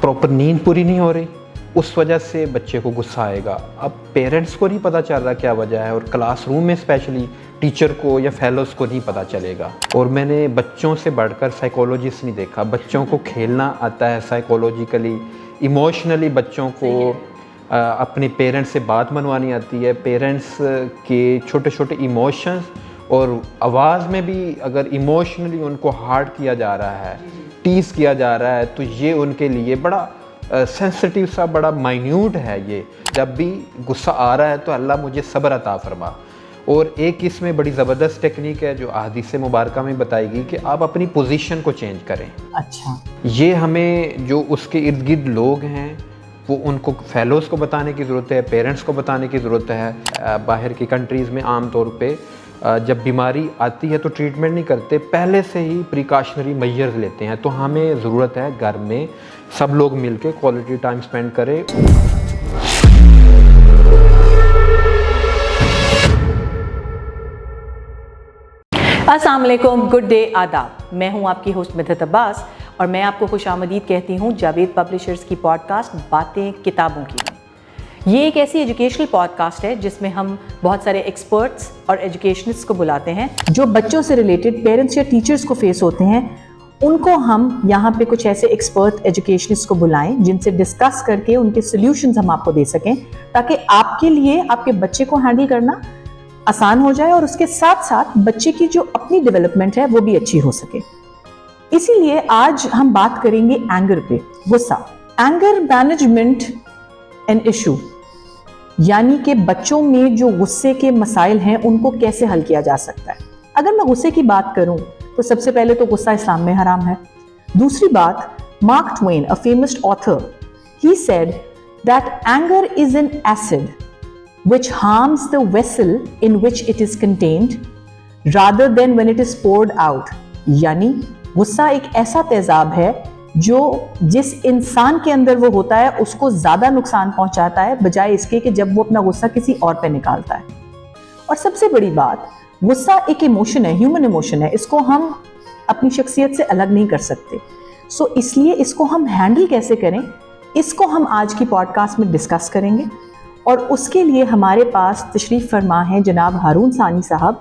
Proper नींद पूरी नहीं हो रही, उस वजह से बच्चे को गुस्सा आएगा। अब पेरेंट्स को नहीं पता चल रहा क्या वजह है, और क्लासरूम में स्पेशली टीचर को या फेलोज को नहीं पता चलेगा। और मैंने बच्चों से बढ़कर साइकोलॉजिस्ट नहीं देखा। बच्चों को खेलना आता है, साइकोलॉजिकली इमोशनली बच्चों को अपने पेरेंट्स से बात मनवानी आती है। पेरेंट्स के छोटे छोटे इमोशंस और आवाज़ में भी अगर इमोशनली उनको हार्ड किया जा रहा है, टीज किया जा रहा है, तो ये उनके लिए बड़ा सेंसिटिव सा, बड़ा माइन्यूट है। ये जब भी गुस्सा आ रहा है तो अल्लाह मुझे सब्र अता फरमा। और एक इसमें बड़ी ज़बरदस्त टेक्निक है जो हदीस मुबारका में बताएगी कि आप अपनी पोजीशन को चेंज करें। अच्छा, ये हमें जो उसके इर्द गिर्द लोग हैं वो उनको फेलोज़ को बताने की ज़रूरत है, पेरेंट्स को बताने की ज़रूरत है। बाहर की कंट्रीज़ में आम तौर पे जब बीमारी आती है तो ट्रीटमेंट नहीं करते, पहले से ही प्रिकॉशनरी मेजर्स लेते हैं। तो हमें ज़रूरत है घर में सब लोग मिलके क्वालिटी टाइम स्पेंड करें। अस्सलाम वालेकुम, गुड डे, आदाब। मैं हूं आपकी होस्ट मिदत अब्बास और मैं आपको खुशामदीद कहती हूं जावेद पब्लिशर्स की पॉडकास्ट बातें किताबों की। ये एक ऐसी एजुकेशनल पॉडकास्ट है जिसमें हम बहुत सारे एक्सपर्ट्स और एजुकेशनिस्ट को बुलाते हैं जो बच्चों से रिलेटेड पेरेंट्स या टीचर्स को फेस होते हैं। उनको हम यहाँ पे कुछ ऐसे एक्सपर्ट एजुकेशनिस्ट को बुलाएं जिनसे डिस्कस करके उनके सोल्यूशंस हम आपको दे सकें, ताकि आपके लिए आपके बच्चे को हैंडल करना आसान हो जाए और उसके साथ साथ बच्चे की जो अपनी डेवलपमेंट है वो भी अच्छी हो सके। इसीलिए आज हम बात करेंगे एंगर पे, गुस्सा। एंगर मैनेजमेंट एन इशू, यानी कि बच्चों में जो गुस्से के मसाइल हैं उनको कैसे हल किया जा सकता है। अगर मैं गुस्से की बात करूं तो सबसे पहले तो गुस्सा इस्लाम में हराम है। दूसरी बात, mark Twain, a famous author, he said that anger is an acid which harms the vessel in which it is contained rather than when it is poured out। यानी गुस्सा एक ऐसा तेजाब है जो जिस इंसान के अंदर वो होता है उसको ज्यादा नुकसान पहुंचाता है बजाय इसके कि जब वो अपना गुस्सा किसी और पे निकालता है। और सबसे बड़ी बात, गुस्सा एक इमोशन है, ह्यूमन इमोशन है, इसको हम अपनी शख्सियत से अलग नहीं कर सकते। सो इसलिए इसको हम हैंडल कैसे करें, इसको हम आज की पॉडकास्ट में डिस्कस करेंगे। और उसके लिए हमारे पास तशरीफ़ फरमा हैं जनाब हारून सानी साहब,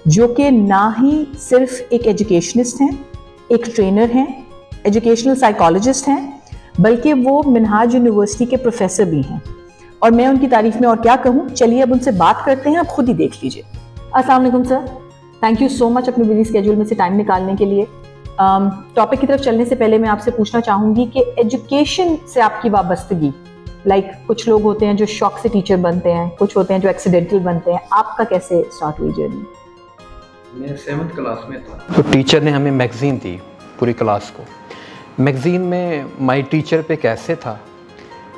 जो कि ना ही सिर्फ एक एजुकेशनिस्ट हैं, एक ट्रेनर हैं, एजुकेशनल साइकोलॉजिस्ट हैं, बल्कि वो मिनहाज यूनिवर्सिटी के प्रोफेसर भी हैं। और मैं उनकी तारीफ में और क्या कहूँ, चलिए अब उनसे बात करते हैं, आप खुद ही देख लीजिए। अस्सलाम वालेकुम sir, thank you so much अपने बिजी स्केड्यूल में से टाइम निकालने के लिए। टॉपिक की तरफ चलने से पहले मैं आपसे पूछना चाहूँगी कि एजुकेशन से आपकी वाबस्तगी, कुछ लोग होते हैं जो शौक से टीचर बनते हैं, कुछ होते हैं जो एक्सीडेंटल बनते हैं, आपका कैसे स्टार्ट हुई जर्नी? मैं 7th क्लास में था तो टीचर ने हमें मैगज़ीन दी पूरी क्लास को। मैगज़ीन में माय टीचर पे कैसे था,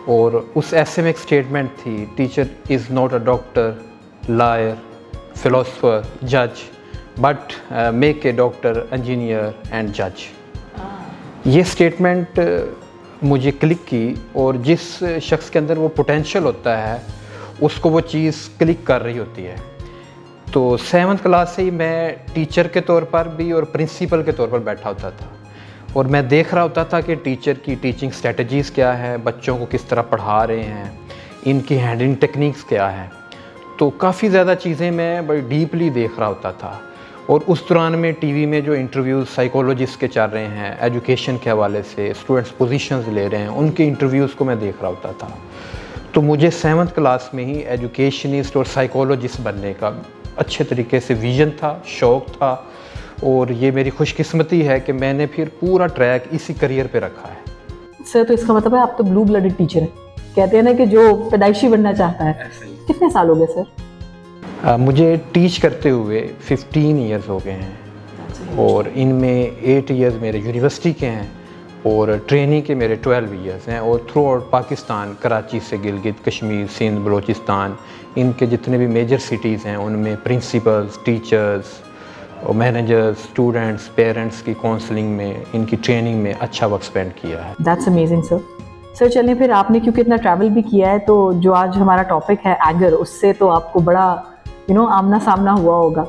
और उस ऐसे में एक स्टेटमेंट थी, teacher is not a doctor, lawyer, philosopher, जज, but make a doctor, engineer and जज। ये स्टेटमेंट मुझे क्लिक की, और जिस शख्स के अंदर वो पोटेंशियल होता है उसको वो चीज़ क्लिक कर रही होती है। तो 7th क्लास से ही मैं टीचर के तौर पर भी और प्रिंसिपल के तौर पर बैठा होता था, और मैं देख रहा होता था कि टीचर की टीचिंग स्ट्रेटजीज़ क्या है, बच्चों को किस तरह पढ़ा रहे हैं, इनकी हैंडलिंग टेक्निक्स क्या है। तो काफ़ी ज़्यादा चीज़ें मैं बड़ी डीपली देख रहा होता था। और उस दौरान में टीवी में जो इंटरव्यूज़ साइकोलॉजिस्ट के चल रहे हैं, एजुकेशन के हवाले से स्टूडेंट्स पोजीशंस ले रहे हैं, उनके इंटरव्यूज़ को मैं देख रहा होता था। तो मुझे 7th क्लास में ही एजुकेशनिस्ट और साइकोलॉजिस्ट बनने का अच्छे तरीके से विज़न था, शौक़ था, और ये मेरी खुशकिस्मती है कि मैंने फिर पूरा ट्रैक इसी करियर पे रखा है। सर, तो इसका मतलब है आप तो ब्लू ब्लडेड टीचर हैं। कहते हैं ना कि जो पैदाइशी बनना चाहता है। कितने साल हो गए सर? मुझे टीच करते हुए 15 ईयर्स हो गए हैं, और इनमें 8 ईयर्स मेरे यूनिवर्सिटी के हैं और ट्रेनिंग के मेरे 12 ईयर्स हैं। और थ्रू आउट पाकिस्तान, कराची से गिलगित, कश्मीर, सिंध, बलूचिस्तान, इनके जितने भी मेजर सिटीज़ हैं उनमें प्रिंसिपल्स, टीचर्स और मैनेजर्स, स्टूडेंट्स, पेरेंट्स की काउंसलिंग में, इनकी ट्रेनिंग में अच्छा वक्त स्पेंड किया है। That's amazing sir. सर चलिए, फिर आपने क्योंकि इतना ट्रैवल भी किया है, तो जो आज हमारा टॉपिक है एंगर, उससे तो आपको बड़ा आमना सामना हुआ होगा।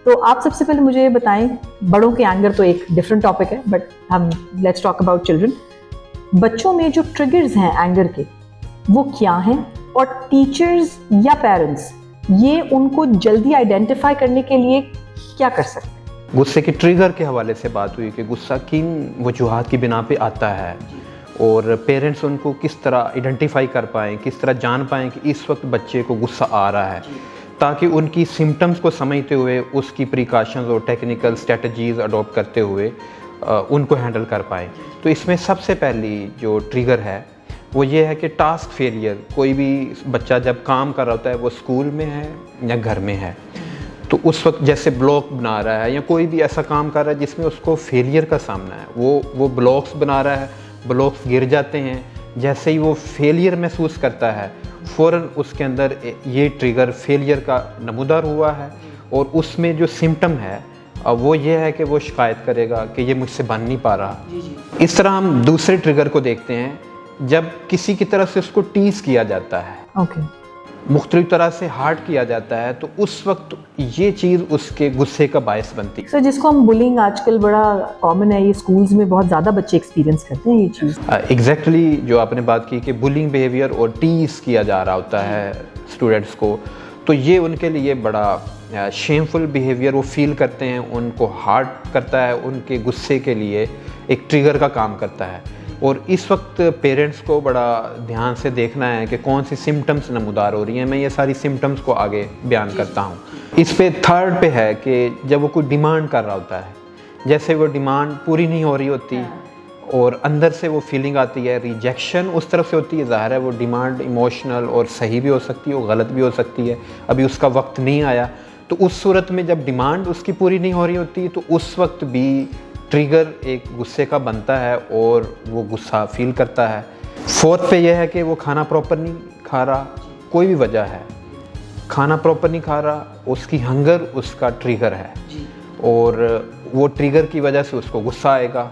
तो आप सबसे पहले मुझे ये बताएं, बड़ों के एंगर तो एक डिफरेंट टॉपिक है, बट हम लेट्स टॉक अबाउट चिल्ड्रन। बच्चों में जो ट्रिगर्स हैं एंगर के वो क्या हैं, और टीचर्स या पेरेंट्स ये उनको जल्दी आइडेंटिफाई करने के लिए क्या कर सकते हैं? गुस्से के ट्रिगर के हवाले से बात हुई कि गुस्सा किन वजूहात की बिना पे आता है और पेरेंट्स उनको किस तरह आइडेंटिफाई कर पाएँ, किस तरह जान पाएँ कि इस वक्त बच्चे को गुस्सा आ रहा है, ताकि उनकी सिम्टम्स को समझते हुए उसकी प्रिकॉशंस और टेक्निकल स्ट्रेटजीज़ अडॉप्ट करते हुए उनको हैंडल कर पाएँ। तो इसमें सबसे पहली जो ट्रिगर है वो ये है कि टास्क फेलियर। कोई भी बच्चा जब काम कर रहा होता है, वो स्कूल में है या घर में है, तो उस वक्त जैसे ब्लॉक बना रहा है या कोई भी ऐसा काम कर रहा है जिसमें उसको फेलियर का सामना है, वो ब्लॉक्स बना रहा है, ब्लॉक्स गिर जाते हैं। जैसे ही वो फेलियर महसूस करता है, फ़ौरन उसके अंदर ये ट्रिगर फेलियर का नमूदार हुआ है और उसमें जो सिम्टम है वो ये है कि वो शिकायत करेगा कि ये मुझसे बन नहीं पा रहा। इस तरह हम दूसरे ट्रिगर को देखते हैं, जब किसी की तरफ से उसको टीज़ किया जाता है, मुख्तलिफ तरह से हार्ट किया जाता है, तो उस वक्त ये चीज़ उसके गुस्से का बायस बनती है। सर, जिसको हम बुलिंग आजकल बड़ा कॉमन है, ये स्कूल्स में बहुत ज़्यादा बच्चे एक्सपीरियंस करते हैं ये चीज़। एग्जैक्टली जो आपने बात की कि बुलिंग बिहेवियर और टीज़ किया जा रहा होता है स्टूडेंट्स को, तो ये उनके लिए बड़ा शेमफुल बिहेवियर वो फील करते हैं, उनको हार्ट करता है, उनके गुस्से के लिए एक ट्रिगर का काम करता है। और इस वक्त पेरेंट्स को बड़ा ध्यान से देखना है कि कौन सी सिम्टम्स नमूदार हो रही हैं। मैं ये सारी सिम्टम्स को आगे बयान करता हूँ। इस पे थर्ड पे है कि जब वो कोई डिमांड कर रहा होता है, जैसे वो डिमांड पूरी नहीं हो रही होती और अंदर से वो फीलिंग आती है रिजेक्शन उस तरफ से होती है। ज़ाहिर है वो डिमांड इमोशनल और सही भी हो सकती है और गलत भी हो सकती है, अभी उसका वक्त नहीं आया। तो उस सूरत में जब डिमांड उसकी पूरी नहीं हो रही होती, तो उस वक्त भी ट्रिगर एक गुस्से का बनता है और वो गुस्सा फील करता है। फोर्थ पे यह है कि वो खाना प्रॉपर नहीं खा रहा, कोई भी वजह है, खाना प्रॉपर नहीं खा रहा, उसकी हंगर उसका ट्रिगर है और वो ट्रिगर की वजह से उसको गुस्सा आएगा।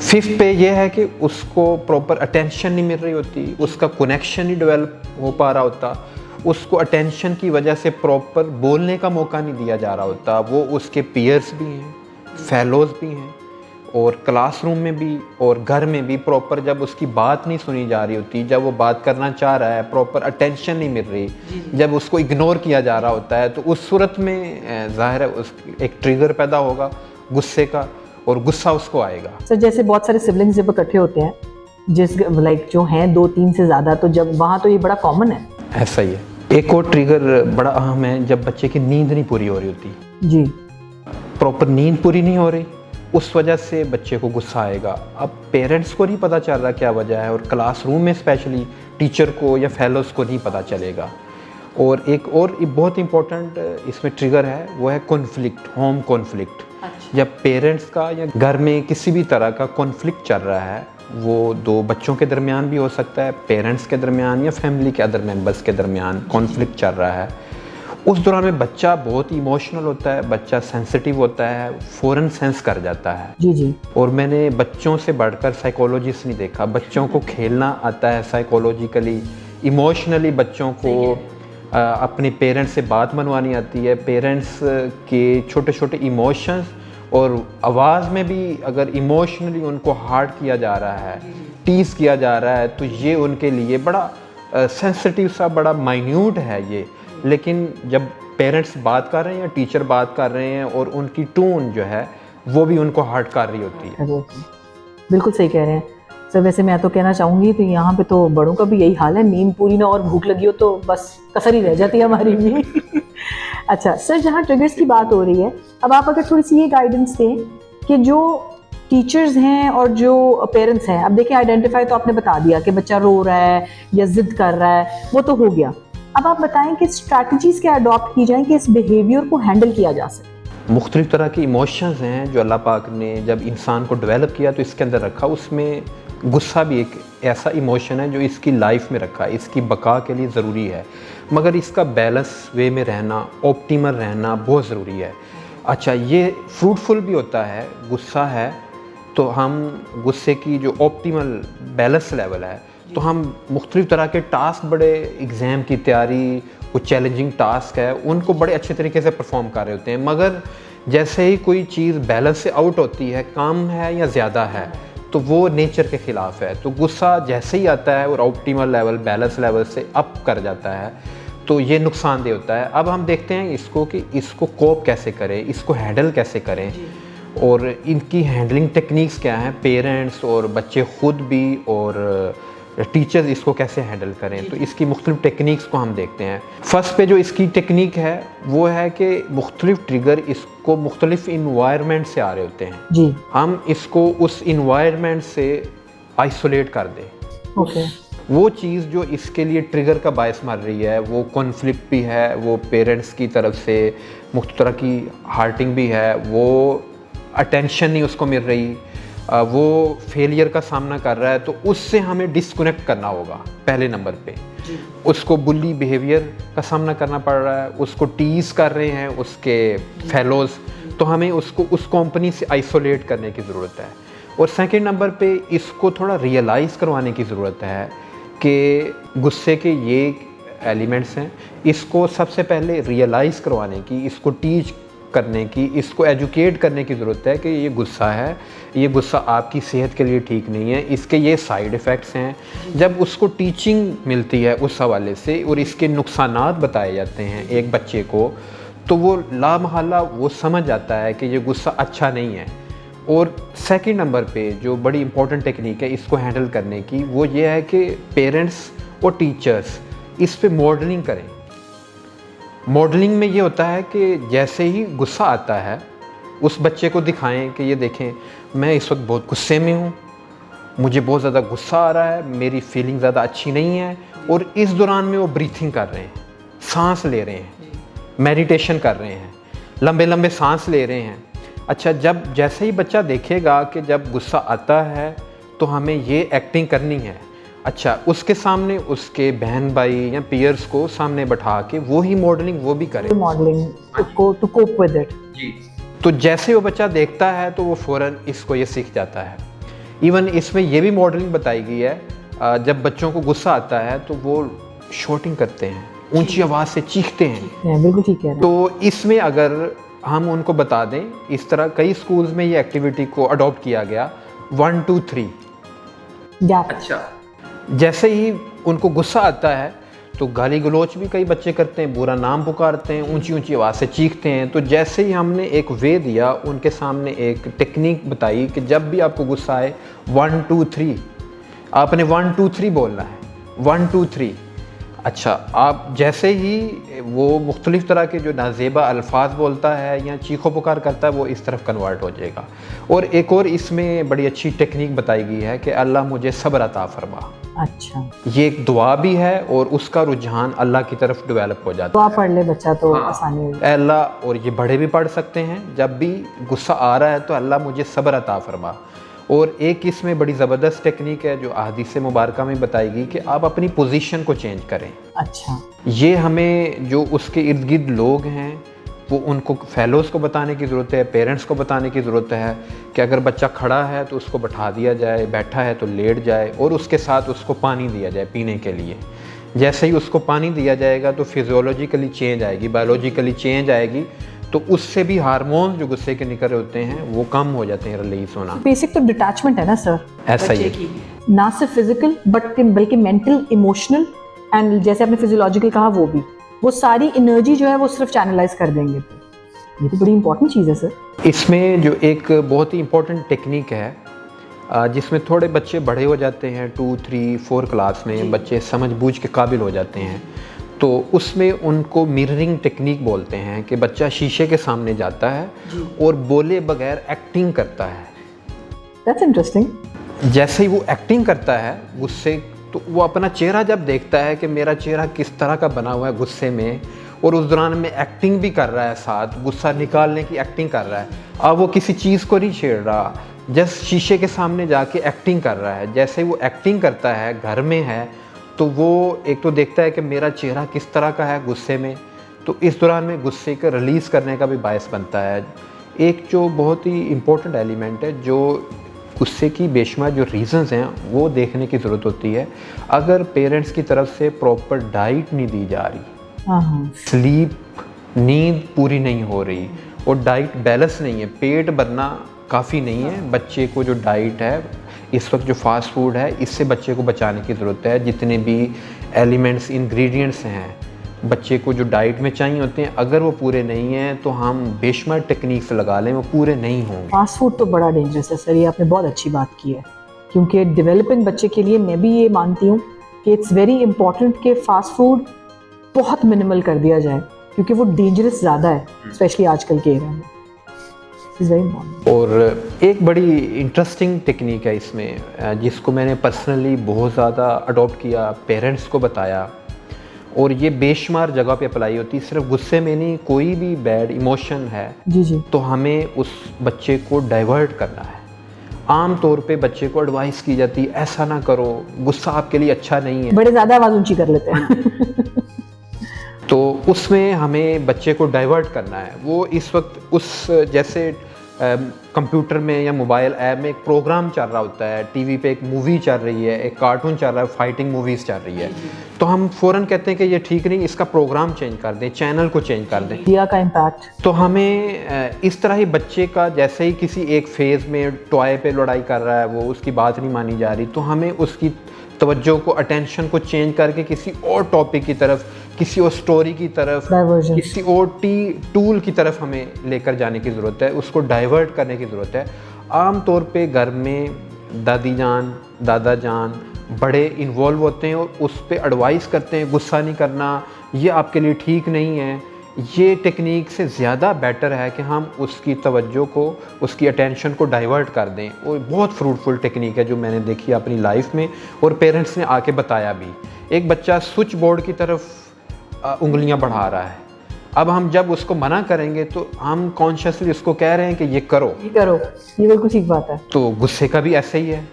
फिफ्थ पे यह है कि उसको प्रॉपर अटेंशन नहीं मिल रही होती, उसका कनेक्शन नहीं डेवलप हो पा रहा होता, उसको अटेंशन की वजह से प्रॉपर बोलने का मौका नहीं दिया जा रहा होता। वो उसके पीयर्स भी हैं, फेलोज़ भी हैं और क्लासरूम में भी और घर में भी प्रॉपर जब उसकी बात नहीं सुनी जा रही होती, जब वो बात करना चाह रहा है, प्रॉपर अटेंशन नहीं मिल रही, जब उसको इग्नोर किया जा रहा होता है, तो उस सूरत में ज़ाहिर है उस एक ट्रिगर पैदा होगा गुस्से का और गुस्सा उसको आएगा। सर, जैसे बहुत सारे सिबलिंग्स जब इकट्ठे होते हैं, जिस जो हैं 2-3 से ज़्यादा, तो जब वहाँ तो ये बड़ा कॉमन है। ऐसा ही है। एक और ट्रिगर बड़ा अहम है, जब बच्चे की नींद नहीं पूरी हो रही होती जी, प्रॉपर नींद पूरी नहीं हो रही, उस वजह से बच्चे को गुस्सा आएगा। अब पेरेंट्स को नहीं पता चल रहा क्या वजह है और क्लासरूम में स्पेशली टीचर को या फेलोज़ को नहीं पता चलेगा। और एक और बहुत इंपॉर्टेंट इसमें ट्रिगर है, वो है कॉन्फ्लिक्ट, होम कॉन्फ्लिक्ट। जब पेरेंट्स का या घर में किसी भी तरह का कॉन्फ्लिक्ट चल रहा है, वो दो बच्चों के दरमियान भी हो सकता है, पेरेंट्स के दरमियान या फैमिली के अदर मेंबर्स के दरमियान कॉन्फ्लिक्ट चल रहा है, उस दौरान में बच्चा बहुत इमोशनल होता है, बच्चा सेंसिटिव होता है, फ़ौरन सेंस कर जाता है। जी। और मैंने बच्चों से बढ़कर साइकोलॉजिस्ट नहीं देखा। बच्चों को खेलना आता है साइकोलॉजिकली, इमोशनली बच्चों को अपने पेरेंट्स से बात मनवानी आती है। पेरेंट्स के छोटे छोटे इमोशंस और आवाज़ में भी अगर इमोशनली उनको हार्ट किया जा रहा है, टीज़ किया जा रहा है, तो ये उनके लिए बड़ा सेंसिटिव सा, बड़ा माइन्यूट है ये। लेकिन जब पेरेंट्स बात कर रहे हैं या टीचर बात कर रहे हैं और उनकी टोन जो है वो भी उनको हर्ट कर रही होती है। बिल्कुल सही कह रहे हैं सर। वैसे मैं तो कहना चाहूँगी तो यहाँ पे तो बड़ों का भी यही हाल है, नींद पूरी ना और भूख लगी हो तो बस कसर ही रह जाती है हमारी भी। अच्छा सर, जहाँ ट्रिगर्स की बात हो रही है, अब आप अगर थोड़ी सी ये गाइडेंस दें कि जो टीचर्स हैं और जो पेरेंट्स हैं, अब देखिए आइडेंटिफाई तो आपने बता दिया कि बच्चा रो रहा है या जिद कर रहा है, वो तो हो गया। अब आप बताएं कि स्ट्रैटेजीज क्या अडॉप्ट की जाएं कि इस बिहेवियर को हैंडल किया जा सके। मुख्तलिफ तरह के इमोशंस हैं जो अल्लाह पाक ने जब इंसान को डेवलप किया तो इसके अंदर रखा। उसमें गुस्सा भी एक ऐसा इमोशन है जो इसकी लाइफ में रखा है, इसकी बका के लिए ज़रूरी है, मगर इसका बैलेंस वे में रहना, ऑप्टिमल रहना बहुत ज़रूरी है। अच्छा, ये फ्रूटफुल भी होता है, गुस्सा है तो हम गुस्से की जो ऑप्टिमल बैलेंस लेवल है, तो हम मुख्तलिफ तरह के टास्क, बड़े एग्ज़ाम की तैयारी, कुछ चैलेंजिंग टास्क है, उनको बड़े अच्छे तरीके से परफॉर्म कर रहे होते हैं, मगर जैसे ही कोई चीज़ बैलेंस से आउट होती है, कम है या ज़्यादा है, तो वो नेचर के ख़िलाफ़ है। तो गुस्सा जैसे ही आता है और ऑप्टिमल लेवल, बैलेंस लेवल से अप कर जाता है, तो ये नुकसानदेह होता है। अब हम देखते हैं इसको कि इसको कोप कैसे करें, इसको हैंडल कैसे करें और इनकी हैंडलिंग टेक्निक्स क्या हैं, पेरेंट्स और बच्चे ख़ुद भी और टीचर्स इसको कैसे हैंडल करें। तो इसकी मुख्तलिफ टेक्निक्स को हम देखते हैं। फर्स्ट पे जो इसकी टेक्निक है वो है कि मुख्तलिफ ट्रिगर इसको मुख्तलिफ इन्वायरमेंट से आ रहे होते हैं जी, हम इसको उस इन्वायरमेंट से आइसोलेट कर दें। ओके, वो चीज़ जो इसके लिए ट्रिगर का बायस मार रही है, वो कॉन्फ्लिक्ट भी है, वो पेरेंट्स की तरफ से मुख्तलिफ तरह की हार्टिंग भी है, वो अटेंशन नहीं उसको मिल रही, वो फेलियर का सामना कर रहा है, तो उससे हमें डिस्कनेक्ट करना होगा पहले नंबर पे। उसको बुली बिहेवियर का सामना करना पड़ रहा है, उसको टीज़ कर रहे हैं उसके फेलोज़, तो हमें उसको उस कंपनी से आइसोलेट करने की ज़रूरत है। और सेकंड नंबर पे इसको थोड़ा रियलाइज़ करवाने की ज़रूरत है कि गुस्से के ये एलिमेंट्स हैं, इसको सबसे पहले रियलाइज़ करवाने की, इसको टीच करने की, इसको एजुकेट करने की ज़रूरत है कि ये गुस्सा है, ये गुस्सा आपकी सेहत के लिए ठीक नहीं है, इसके ये साइड इफ़ेक्ट्स हैं। जब उसको टीचिंग मिलती है उस हवाले से और इसके नुकसानात बताए जाते हैं एक बच्चे को, तो वो लामहल्ला वो समझ जाता है कि ये गुस्सा अच्छा नहीं है। और सेकंड नंबर पे जो बड़ी इंपॉर्टेंट टेक्निक है इसको हैंडल करने की, वो ये है कि पेरेंट्स और टीचर्स इस पे मॉडलिंग करें। मॉडलिंग में ये होता है कि जैसे ही गुस्सा आता है उस बच्चे को दिखाएं कि ये देखें, मैं इस वक्त बहुत गुस्से में हूँ, मुझे बहुत ज़्यादा गुस्सा आ रहा है, मेरी फीलिंग ज़्यादा अच्छी नहीं है। और इस दौरान में वो ब्रीथिंग कर रहे हैं, सांस ले रहे हैं, मेडिटेशन कर रहे हैं, लंबे लंबे सांस ले रहे हैं। अच्छा, जब जैसे ही बच्चा देखेगा कि जब गुस्सा आता है तो हमें ये एक्टिंग करनी है, अच्छा, उसके सामने उसके बहन भाई या पीयर्स को सामने बैठा के वो ही मॉडलिंग वो भी करे, modelling to cope with it. जी। तो जैसे वो बच्चा देखता है तो वो फ़ौरन इसको ये सीख जाता है। इवन इसमें ये भी मॉडलिंग बताई गई है, जब बच्चों को गुस्सा आता है तो वो शॉटिंग करते हैं, ऊंची आवाज़ से चीखते हैं। बिल्कुल ठीक है। तो इसमें अगर हम उनको बता दें, इस तरह कई स्कूल्स में ये एक्टिविटी को अडॉप्ट किया गया, 1 2 3 गैप। अच्छा, जैसे ही उनको गुस्सा आता है तो गाली गलोच भी कई बच्चे करते हैं, बुरा नाम पुकारते हैं, ऊंची ऊंची आवाज़ से चीखते हैं। तो जैसे ही हमने एक वे दिया, उनके सामने एक टेक्निक बताई कि जब भी आपको गुस्सा आए 1 2 3 आपने 1 2 3 बोलना है, 1 2 3। अच्छा, आप जैसे ही वो मुख्तलिफ तरह के जो नाजेबा अल्फाज बोलता है या चीखो पुकार करता है, वो इस तरफ कन्वर्ट हो जाएगा। और एक और इसमें बड़ी अच्छी टेक्निक बताई गई है कि अल्लाह मुझे सब्र अता फरमा। अच्छा, ये एक दुआ भी है और उसका रुझान अल्लाह की तरफ डेवलप हो जाता दुआ पढ़ ले बच्चा तो है। आसानी होगी। अल्लाह, और ये बड़े भी पढ़ सकते हैं, जब भी गुस्सा आ रहा है तो अल्लाह मुझे सब्र अता फरमा। और एक इसमें बड़ी ज़बरदस्त टेक्निक है जो अहादीस मुबारका में बताएगी कि आप अपनी पोजीशन को चेंज करें। अच्छा, ये हमें जो उसके इर्द गिर्द लोग हैं वो उनको फेलोज़ को बताने की ज़रूरत है, पेरेंट्स को बताने की ज़रूरत है कि अगर बच्चा खड़ा है तो उसको बैठा दिया जाए, बैठा है तो लेट जाए, और उसके साथ उसको पानी दिया जाए पीने के लिए। जैसे ही उसको पानी दिया जाएगा तो फिजियोलॉजिकली चेंज आएगी, बायोलॉजिकली चेंज आएगी, तो उससे भी हार्मोन जो गुस्से के निकल रहे होते हैं वो कम हो जाते हैं, रिलीज होना। बेसिक तो डिटैचमेंट है ना सर, ऐसा ही है, ना सिर्फ फिजिकल बल्कि मेंटल, इमोशनल एंड जैसे आपने फिजियोलॉजिकल कहा वो भी, वो सारी एनर्जी जो है वो सिर्फ चैनलाइज कर देंगे। ये तो बड़ी इंपॉर्टेंट चीज़ है सर। इसमें जो एक बहुत ही इंपॉर्टेंट टेक्निक है, जिसमें थोड़े बच्चे बड़े हो जाते हैं, 2 3 4 क्लास में बच्चे समझ बूझ के काबिल हो जाते हैं, तो उसमें उनको मिररिंग टेक्निक बोलते हैं कि बच्चा शीशे के सामने जाता है और बोले बगैर एक्टिंग करता है। That's interesting. जैसे ही वो एक्टिंग करता है गुस्से, तो वो अपना चेहरा जब देखता है कि मेरा चेहरा किस तरह का बना हुआ है गुस्से में, और उस दौरान में एक्टिंग भी कर रहा है, साथ गुस्सा निकालने की एक्टिंग कर रहा है। अब वो किसी चीज़ को नहीं छेड़ रहा, जस्ट शीशे के सामने जाके एक्टिंग कर रहा है। जैसे वो एक्टिंग करता है, घर में है, तो वो एक तो देखता है कि मेरा चेहरा किस तरह का है गुस्से में, तो इस दौरान में गुस्से को रिलीज़ करने का भी बायस बनता है। एक जो बहुत ही इम्पोर्टेंट एलिमेंट है, जो गुस्से की बेशुमार जो रीज़न्स हैं वो देखने की ज़रूरत होती है। अगर पेरेंट्स की तरफ से प्रॉपर डाइट नहीं दी जा रही, स्लीप, नींद पूरी नहीं हो रही और डाइट बैलेंस नहीं है, पेट भरना काफ़ी नहीं है। बच्चे को जो डाइट है इस वक्त, जो फास्ट फूड है, इससे बच्चे को बचाने की ज़रूरत है। जितने भी एलिमेंट्स, इंग्रेडिएंट्स हैं बच्चे को जो डाइट में चाहिए होते हैं, अगर वो पूरे नहीं हैं तो हम बेशुमार टेक्निक्स लगा लें, वो पूरे नहीं होंगे। फास्ट फूड तो बड़ा डेंजरस है सर, ये आपने बहुत अच्छी बात की है, क्योंकि डेवलपिंग बच्चे के लिए मैं भी ये मानती हूँ कि इट्स वेरी इंपॉर्टेंट कि फ़ास्ट फूड बहुत मिनिमल कर दिया जाए, क्योंकि वो डेंजरस ज़्यादा है, स्पेशली आजकल के एरा में। और एक बड़ी इंटरेस्टिंग टेक्निक है इसमें, जिसको मैंने पर्सनली बहुत ज़्यादा अडॉप्ट किया, पेरेंट्स को बताया, और ये बेशुमार जगह पे अप्लाई होती है। सिर्फ गुस्से में नहीं, कोई भी बैड इमोशन है जी तो हमें उस बच्चे को डाइवर्ट करना है। आम तौर पे बच्चे को एडवाइस की जाती है, ऐसा ना करो, गुस्सा आपके लिए अच्छा नहीं है, बड़े ज़्यादा आवाज़ ऊंची कर लेते हैं। तो उसमें हमें बच्चे को डाइवर्ट करना है। वो इस वक्त उस जैसे कंप्यूटर में या मोबाइल ऐप में एक प्रोग्राम चल रहा होता है, टीवी पे एक मूवी चल रही है, एक कार्टून चल रहा है, फाइटिंग मूवीज़ चल रही है, तो हम फ़ौरन कहते हैं कि ये ठीक नहीं, इसका प्रोग्राम चेंज कर दें, चैनल को चेंज कर दें। मीडिया का इम्पैक्ट। तो हमें इस तरह ही बच्चे का, जैसे ही किसी एक फेज़ में टॉय पे लड़ाई कर रहा है, वो उसकी बात नहीं मानी जा रही, तो हमें उसकी तवज्जो को, अटेंशन को चेंज करके किसी और टॉपिक की तरफ, किसी और स्टोरी की तरफ, किसी और टूल की तरफ हमें लेकर जाने की ज़रूरत है, उसको डाइवर्ट करने की ज़रूरत है। आम तौर पे घर में दादी जान, दादा जान बड़े इन्वॉल्व होते हैं और उस पर एडवाइस करते हैं, गुस्सा नहीं करना, ये आपके लिए ठीक नहीं है। ये टेक्निक से ज़्यादा बेटर है कि हम उसकी तवज्जो को, उसकी अटेंशन को डाइवर्ट कर दें। और बहुत फ्रूटफुल टेक्निक है जो मैंने देखी अपनी लाइफ में, और पेरेंट्स ने आके बताया भी। एक बच्चा स्विच बोर्ड की तरफ उंगलियां बढ़ा रहा है, अब हम जब उसको मना करेंगे तो हम कॉन्शियसली उसको कह रहे हैं कि ये करो, ये बिल्कुल ठीक बात है। तो गुस्से का भी ऐसे ही है।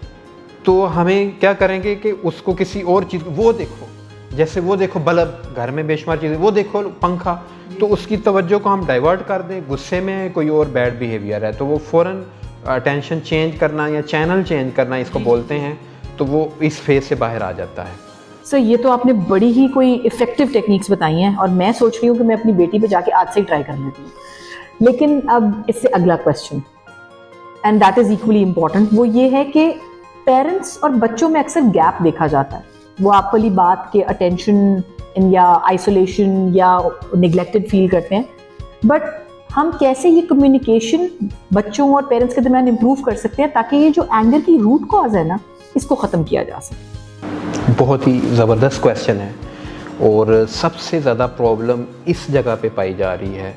तो हमें क्या करेंगे कि उसको किसी और चीज़, वो देखो, जैसे वो देखो बल्ब, घर में बेशुमार चीज़ें, वो देखो पंखा, तो उसकी तवज्जो को हम डाइवर्ट कर दें। गुस्से में कोई और बैड बिहेवियर है तो वो फ़ौरन अटेंशन चेंज करना या चैनल चेंज करना इसको बोलते हैं, तो वो इस फेज से बाहर आ जाता है। सर ये तो आपने बड़ी ही कोई इफ़ेक्टिव टेक्निक्स बताई हैं, और मैं सोच रही हूँ कि मैं अपनी बेटी पे जाके आज से ही ट्राई कर लेती हूँ। लेकिन अब इससे अगला question, and that is equally important, वो ये है कि पेरेंट्स और बच्चों में अक्सर गैप देखा जाता है। वो आप वाली बात के अटेंशन या आइसोलेशन या निगलेक्टेड फील करते हैं, बट हम कैसे ये कम्युनिकेशन बच्चों और पेरेंट्स के दरमियान इम्प्रूव कर सकते हैं ताकि ये जो एंगर की रूट कॉज है ना, इसको ख़त्म किया जा सके? बहुत ही ज़बरदस्त क्वेश्चन है, और सबसे ज़्यादा प्रॉब्लम इस जगह पे पाई जा रही है।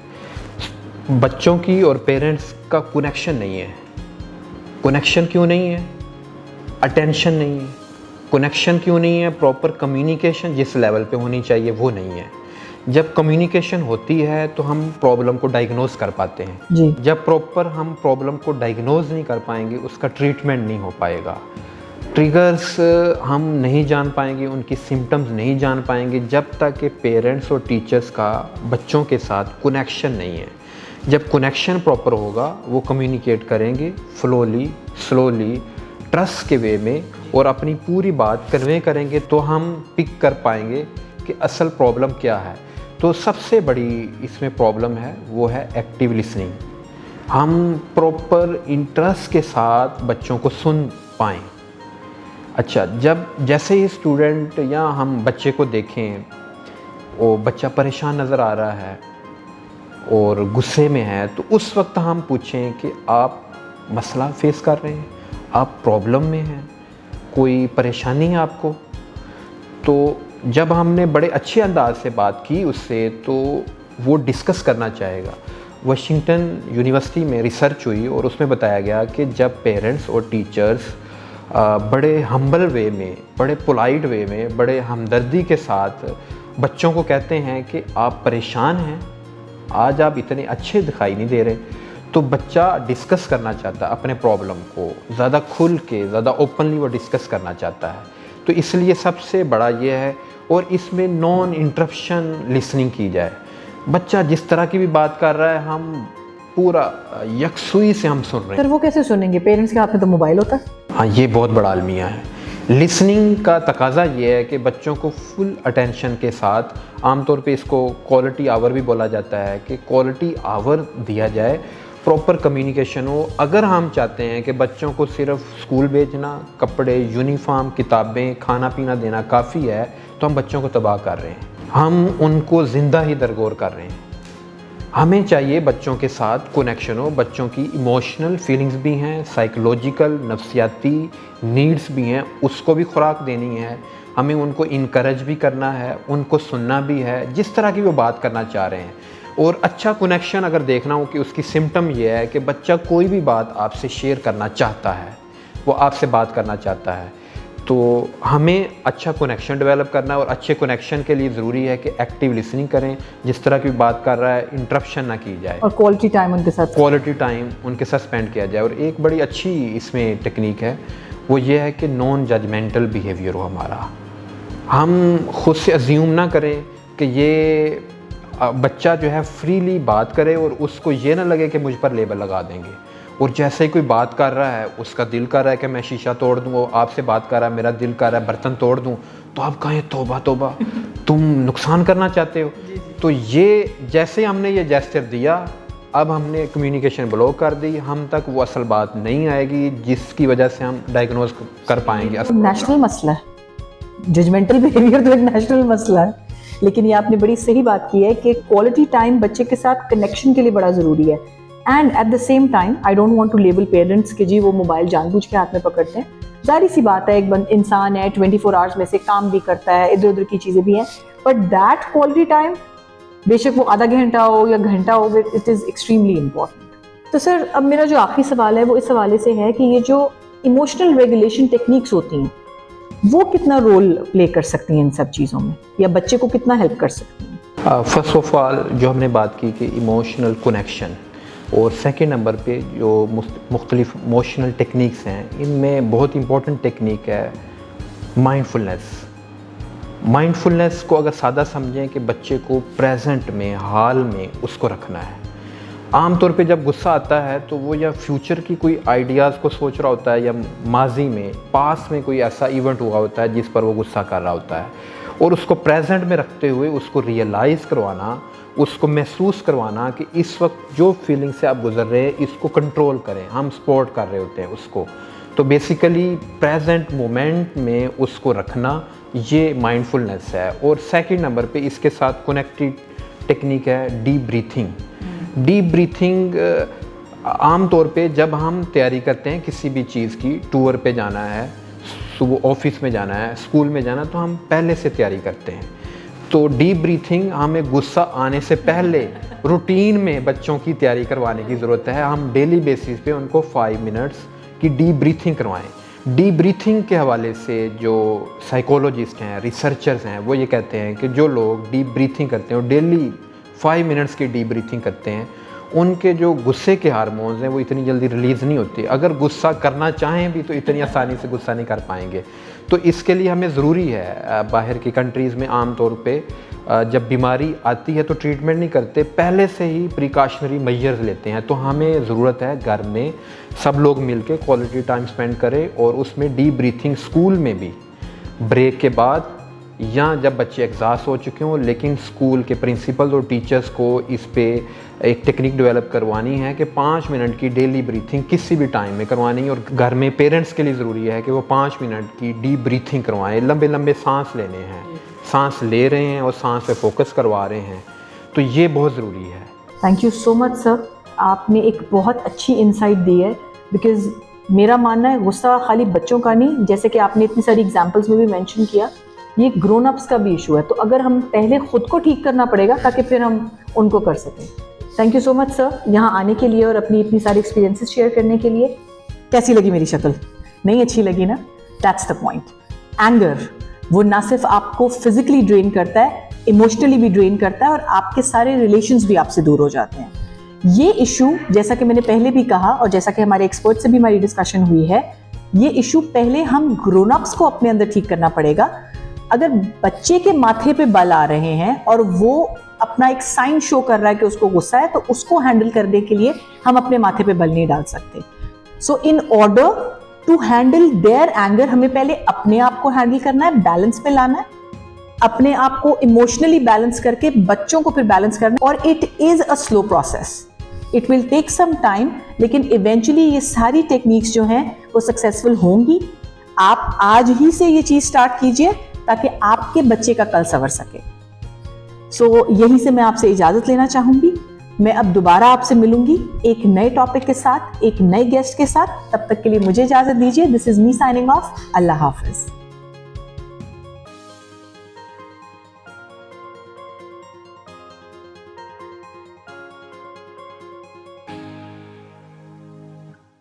बच्चों की और पेरेंट्स का कनेक्शन नहीं है। कनेक्शन क्यों नहीं है? अटेंशन नहीं है। कनेक्शन क्यों नहीं है? प्रॉपर कम्युनिकेशन जिस लेवल पे होनी चाहिए वो नहीं है। जब कम्युनिकेशन होती है तो हम प्रॉब्लम को डायग्नोज कर पाते हैं जी। जब प्रॉपर हम प्रॉब्लम को डायग्नोज नहीं कर पाएंगे, उसका ट्रीटमेंट नहीं हो पाएगा। ट्रिगर्स हम नहीं जान पाएंगे, उनकी सिम्टम्स नहीं जान पाएंगे जब तक कि पेरेंट्स और टीचर्स का बच्चों के साथ कनेक्शन नहीं है। जब कनेक्शन प्रॉपर होगा, वो कम्युनिकेट करेंगे स्लोली ट्रस्ट के वे में, और अपनी पूरी बात कन्वे करेंगे, तो हम पिक कर पाएंगे कि असल प्रॉब्लम क्या है। तो सबसे बड़ी इसमें प्रॉब्लम है वो है एक्टिव लिसनिंग। हम प्रॉपर इंटरेस्ट के साथ बच्चों को सुन पाएँ। अच्छा, जब जैसे ही स्टूडेंट या हम बच्चे को देखें, वो बच्चा परेशान नज़र आ रहा है और गुस्से में है, तो उस वक्त हम पूछें कि आप मसला फेस कर रहे हैं, आप प्रॉब्लम में हैं, कोई परेशानी है आपको। तो जब हमने बड़े अच्छे अंदाज से बात की उससे, तो वो डिस्कस करना चाहेगा। वाशिंगटन यूनिवर्सिटी में रिसर्च हुई और उसमें बताया गया कि जब पेरेंट्स और टीचर्स बड़े हम्बल वे में, बड़े पोलाइट वे में, बड़े हमदर्दी के साथ बच्चों को कहते हैं कि आप परेशान हैं, आज आप इतने अच्छे दिखाई नहीं दे रहे, तो बच्चा डिस्कस करना चाहता है अपने प्रॉब्लम को, ज़्यादा खुल के, ज़्यादा ओपनली वो डिस्कस करना चाहता है। तो इसलिए सबसे बड़ा ये है, और इसमें नॉन इंटरप्शन लिसनिंग की जाए। बच्चा जिस तरह की भी बात कर रहा है, हम पूरा यकसुई से हम सुन रहे हैं। सर वो कैसे सुनेंगे? पेरेंट्स के हाथ में तो मोबाइल होता है। हाँ, ये बहुत बड़ा अलमिया है। लिसनिंग का तकाजा ये है कि बच्चों को फुल अटेंशन के साथ, आमतौर पे इसको क्वालिटी आवर भी बोला जाता है, कि क्वालिटी आवर दिया जाए प्रॉपर कम्युनिकेशन हो। अगर हम चाहते हैं कि बच्चों को सिर्फ स्कूल भेजना, कपड़े, यूनिफॉर्म, किताबें, खाना पीना देना काफ़ी है, तो हम बच्चों को तबाह कर रहे हैं, हम उनको ज़िंदा ही दरगोर कर रहे हैं। हमें चाहिए बच्चों के साथ कनेक्शन हो, बच्चों की इमोशनल फीलिंग्स भी हैं, साइकोलॉजिकल नफ्सियाती नीड्स भी हैं, उसको भी खुराक देनी है। हमें उनको इनकरेज भी करना है, उनको सुनना भी है जिस तरह की वो बात करना चाह रहे हैं। और अच्छा कनेक्शन अगर देखना हो कि उसकी सिम्टम ये है कि बच्चा कोई भी बात आपसे शेयर करना चाहता है, वो आपसे बात करना चाहता है, तो हमें अच्छा कनेक्शन डेवलप करना है। और अच्छे कनेक्शन के लिए ज़रूरी है कि एक्टिव लिसनिंग करें, जिस तरह की बात कर रहा है इंटरप्शन ना की जाए, और क्वालिटी टाइम उनके साथ स्पेंड किया जाए। और एक बड़ी अच्छी इसमें टेक्निक है, वो ये है कि नॉन जजमेंटल बिहेवियर हो हमारा। हम खुद से अज्यूम ना करें कि ये बच्चा जो है फ्रीली बात करे और उसको ये ना लगे कि मुझ पर लेबल लगा देंगे। और जैसे ही कोई बात कर रहा है, उसका दिल कर रहा है कि मैं शीशा तोड़ दूँ, वो आपसे बात कर रहा है, मेरा दिल कर रहा है बर्तन तोड़ दूँ, तो आप कहें तौबा तौबा, तुम नुकसान करना चाहते हो। तो ये जैसे हमने ये जेस्चर दिया, अब हमने कम्युनिकेशन ब्लॉक कर दी, हम तक वो असल बात नहीं आएगी जिसकी वजह से हम डायग्नोज कर पाएंगे। नेशनल मसला है, जजमेंटल बिहेवियर तो एक नेशनल मसला है। लेकिन ये आपने बड़ी सही बात की है कि क्वालिटी टाइम बच्चे के साथ कनेक्शन के लिए बड़ा ज़रूरी है। And at the same time I don't want to label parents कि जी वो मोबाइल जानबूझ के हाथ में पकड़ते हैं। जाहिर सी बात है, एक इंसान है, 24 आवर्स में से काम भी करता है, इधर उधर की चीज़ें भी हैं, बट दैट क्वालिटी टाइम बेशक वो आधा घंटा हो या घंटा हो, इट इज़ एक्सट्रीमली इम्पॉर्टेंट। तो सर, अब मेरा जो आखिरी सवाल है वो इस हवाले से है कि ये जो इमोशनल रेगुलेशन टेक्निक्स होती हैं, वो कितना रोल प्ले कर सकती हैं इन सब चीज़ों में, या बच्चे को कितना हेल्प कर सकती हैं? फर्स्ट ऑफ ऑल जो हमने बात की कि इमोशनल कनेक्शन, और सेकंड नंबर पे जो मुख्तलिफ इमोशनल टेक्निक्स हैं, इनमें बहुत इंपॉर्टेंट टेक्निक है माइंडफुलनेस। माइंडफुलनेस को अगर सादा समझें कि बच्चे को प्रेजेंट में, हाल में उसको रखना है। आम तौर पे जब गुस्सा आता है तो वो या फ्यूचर की कोई आइडियाज़ को सोच रहा होता है, या माजी में, पास में कोई ऐसा इवेंट हुआ होता है जिस पर वो गुस्सा कर रहा होता है, और उसको प्रेजेंट में रखते हुए उसको रियलाइज़ करवाना, उसको महसूस करवाना कि इस वक्त जो फीलिंग से आप गुजर रहे हैं इसको कंट्रोल करें। हम सपोर्ट कर रहे होते हैं उसको, तो बेसिकली प्रेजेंट मोमेंट में उसको रखना, ये माइंडफुलनेस है। और सेकंड नंबर पे इसके साथ कनेक्टेड टेक्निक है डीप ब्रीथिंग। डीप ब्रीथिंग आम तौर पे जब हम तैयारी करते हैं किसी भी चीज़ की, टूर पे जाना है, सुबह ऑफिस में जाना है, स्कूल में जाना, तो हम पहले से तैयारी करते हैं। तो डीप ब्रीथिंग हमें गुस्सा आने से पहले रूटीन में बच्चों की तैयारी करवाने की ज़रूरत है। हम डेली बेसिस पे उनको 5 मिनट्स की डीप ब्रीथिंग करवाएं। डीप ब्रीथिंग के हवाले से जो साइकोलॉजिस्ट हैं, रिसर्चर्स हैं, वो ये कहते हैं कि जो लोग डीप ब्रीथिंग करते हैं और डेली 5 मिनट्स की डीप ब्रीथिंग करते हैं, उनके जो गुस्से के हार्मोन्स हैं वो इतनी जल्दी रिलीज़ नहीं होती। अगर गुस्सा करना चाहें भी तो इतनी आसानी से गुस्सा नहीं कर पाएंगे। तो इसके लिए हमें ज़रूरी है, बाहर की कंट्रीज़ में आम तौर पे जब बीमारी आती है तो ट्रीटमेंट नहीं करते, पहले से ही प्रिकॉशनरी मेजर्स लेते हैं। तो हमें ज़रूरत है घर में सब लोग मिल के क्वालिटी टाइम स्पेंड करें, और उसमें डीप ब्रीथिंग स्कूल में भी ब्रेक के बाद, या जब बच्चे एग्जॉस्ट हो चुके हों, लेकिन स्कूल के प्रिंसिपल और टीचर्स को इस पे एक टेक्निक डेवलप करवानी है कि 5 मिनट की डेली ब्रीथिंग किसी भी टाइम में करवानी है। और घर में पेरेंट्स के लिए ज़रूरी है कि वो 5 मिनट की डीप ब्रीथिंग करवाएं। लंबे लंबे सांस लेने हैं, सांस ले रहे हैं और सांस पे फोकस करवा रहे हैं, तो ये बहुत ज़रूरी है। Thank you so much sir, आपने एक बहुत अच्छी इंसाइट दी है। बिकॉज़ मेरा मानना है गुस्सा खाली बच्चों का नहीं, जैसे कि आपने इतनी सारी एग्जांपल्स में भी मेंशन किया, ये ग्रोन अप्स का भी इशू है। तो अगर हम पहले खुद को ठीक करना पड़ेगा ताकि फिर हम उनको कर सकें। Thank you so much sir, यहाँ आने के लिए और अपनी इतनी सारी एक्सपीरियंसेस शेयर करने के लिए। कैसी लगी मेरी शक्ल? नहीं अच्छी लगी ना? That's the point. एंगर वो ना सिर्फ आपको फिजिकली ड्रेन करता है, इमोशनली भी ड्रेन करता है, और आपके सारे रिलेशंस भी आपसे दूर हो जाते हैं। ये इशू, जैसा कि मैंने पहले भी कहा और जैसा कि हमारे एक्सपर्ट से भी हमारी डिस्कशन हुई है, ये इशू पहले हम ग्रोन अप्स को अपने अंदर ठीक करना पड़ेगा। अगर बच्चे के माथे पे बल आ रहे हैं और वो अपना एक साइन शो कर रहा है कि उसको गुस्सा है, तो उसको हैंडल करने के लिए हम अपने माथे पे बल नहीं डाल सकते। So in order to handle their anger, हमें पहले अपने आप को हैंडल करना है, बैलेंस पे लाना है, अपने आप को इमोशनली बैलेंस करके बच्चों को फिर बैलेंस करना है। और it is a slow process. It will take some time, लेकिन इवेंचुअली ये सारी टेक्निक्स जो हैं वो सक्सेसफुल होंगी। आप आज ही से ये चीज स्टार्ट कीजिए ताकि आपके बच्चे का कल संवर सके। सो यहीं से मैं आपसे इजाजत लेना चाहूंगी। मैं अब दोबारा आपसे मिलूंगी एक नए टॉपिक के साथ, एक नए गेस्ट के साथ। तब तक के लिए मुझे इजाजत दीजिए। This is me signing off. Allah Hafiz.